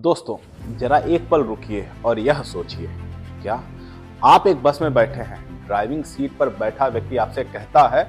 दोस्तों, जरा एक पल रुकिए और यह सोचिए, क्या आप एक बस में बैठे हैं, ड्राइविंग सीट पर बैठा व्यक्ति आपसे कहता है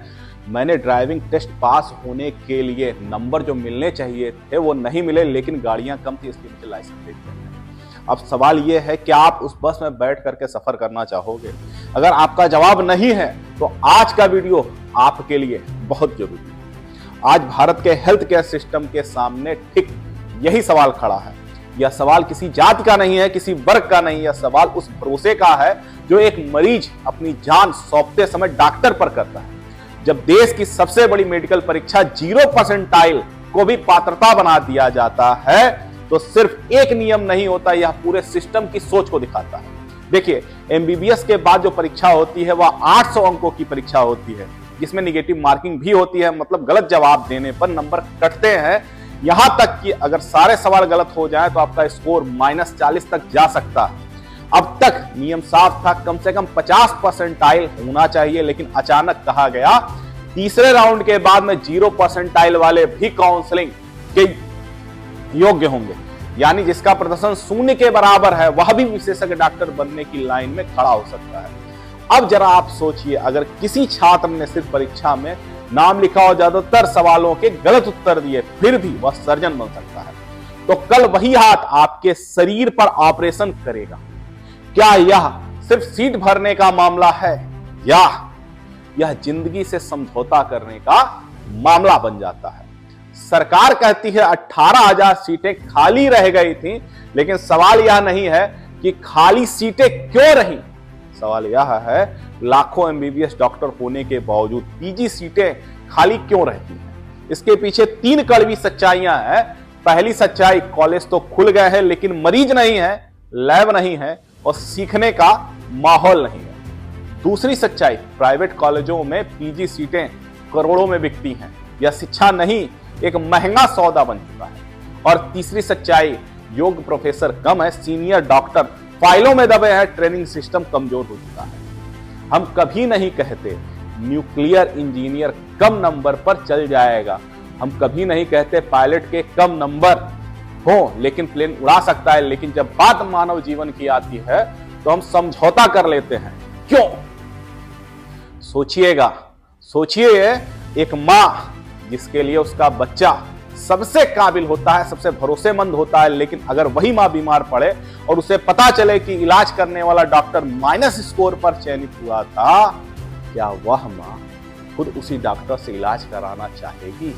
मैंने ड्राइविंग टेस्ट पास होने के लिए नंबर जो मिलने चाहिए थे वो नहीं मिले, लेकिन गाड़ियां कम थी इसलिए मुझे लाइसेंस दे दिया। अब सवाल यह है कि आप उस बस में बैठ करके सफर करना चाहोगे? अगर आपका जवाब नहीं है तो आज का वीडियो आपके लिए बहुत जरूरी है। आज भारत के हेल्थ केयर सिस्टम के सामने ठीक यही सवाल खड़ा है। यह सवाल किसी जाति का नहीं है, किसी वर्ग का नहीं, यह सवाल उस भरोसे का है जो एक मरीज अपनी जान सौंपते समय डॉक्टर पर करता है। जब देश की सबसे बड़ी मेडिकल परीक्षा 0% को भी पात्रता बना दिया जाता है तो सिर्फ एक नियम नहीं होता, यह पूरे सिस्टम की सोच को दिखाता है। देखिए, एमबीबीएस के बाद जो परीक्षा होती है वह 800 अंकों की परीक्षा होती है, जिसमें निगेटिव मार्किंग भी होती है, मतलब गलत जवाब देने पर नंबर कटते हैं। यहां तक कि अगर सारे सवाल गलत हो जाए तो आपका स्कोर -40 तक जा सकता है। अब तक नियम साफ था, कम से कम 50% होना चाहिए, लेकिन अचानक कहा गया तीसरे राउंड के बाद में 0% वाले भी काउंसलिंग के योग्य होंगे, यानी जिसका प्रदर्शन 0 के बराबर है वह भी विशेषज्ञ डॉक्टर बनने की लाइन में खड़ा हो सकता है। अब जरा आप सोचिए, अगर किसी छात्र ने सिर्फ परीक्षा में नाम लिखा और ज्यादातर सवालों के गलत उत्तर दिए फिर भी वह सर्जन बन सकता है, तो कल वही हाथ आपके शरीर पर ऑपरेशन करेगा। क्या यह सिर्फ सीट भरने का मामला है या यह जिंदगी से समझौता करने का मामला बन जाता है? सरकार कहती है 18,000 सीटें खाली रह गई थी, लेकिन सवाल यह नहीं है कि खाली सीटें क्यों रही, सवाल यह है लाखों एमबीबीएस डॉक्टर होने के बावजूद पीजी सीटें खाली क्यों रहती हैं। इसके पीछे 3 कड़वी सच्चाइयां हैं। पहली सच्चाई, कॉलेज तो खुल गए हैं लेकिन मरीज नहीं है, लैब नहीं है और सीखने का माहौल नहीं है। दूसरी सच्चाई, प्राइवेट कॉलेजों में पीजी सीटें करोड़ों में बिकती हैं, यह शिक्षा नहीं एक महंगा सौदा बन चुका है। और तीसरी सच्चाई, योग्य प्रोफेसर कम है, सीनियर डॉक्टर फाइलों में दबे हैं, ट्रेनिंग सिस्टम कमजोर हो चुका है। हम कभी नहीं कहते न्यूक्लियर इंजीनियर कम नंबर पर चल जाएगा, हम कभी नहीं कहते पायलट के कम नंबर हो लेकिन प्लेन उड़ा सकता है, लेकिन जब बात मानव जीवन की आती है तो हम समझौता कर लेते हैं। क्यों? सोचिएगा, सोचिए, एक मां जिसके लिए उसका बच्चा सबसे काबिल होता है, सबसे भरोसेमंद होता है, लेकिन अगर वही मां बीमार पड़े और उसे पता चले कि इलाज करने वाला डॉक्टर माइनस स्कोर पर चयनित हुआ था, क्या वह मां खुद उसी डॉक्टर से इलाज कराना चाहेगी?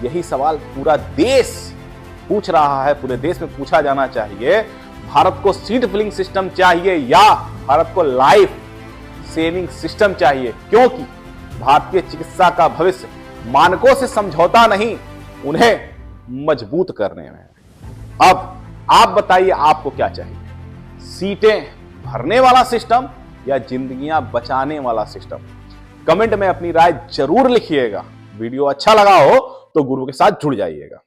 यही सवाल पूरा देश पूछ रहा है, पूरे देश में पूछा जाना चाहिए। भारत को सीट फिलिंग सिस्टम चाहिए या भारत को लाइफ सेविंग सिस्टम चाहिए? क्योंकि भारतीय चिकित्सा का भविष्य मानकों से समझौता नहीं, उन्हें मजबूत करने में है। अब आप बताइए, आपको क्या चाहिए? सीटें भरने वाला सिस्टम या जिंदगियां बचाने वाला सिस्टम? कमेंट में अपनी राय जरूर लिखिएगा। वीडियो अच्छा लगा हो तो गुरु के साथ जुड़ जाइएगा।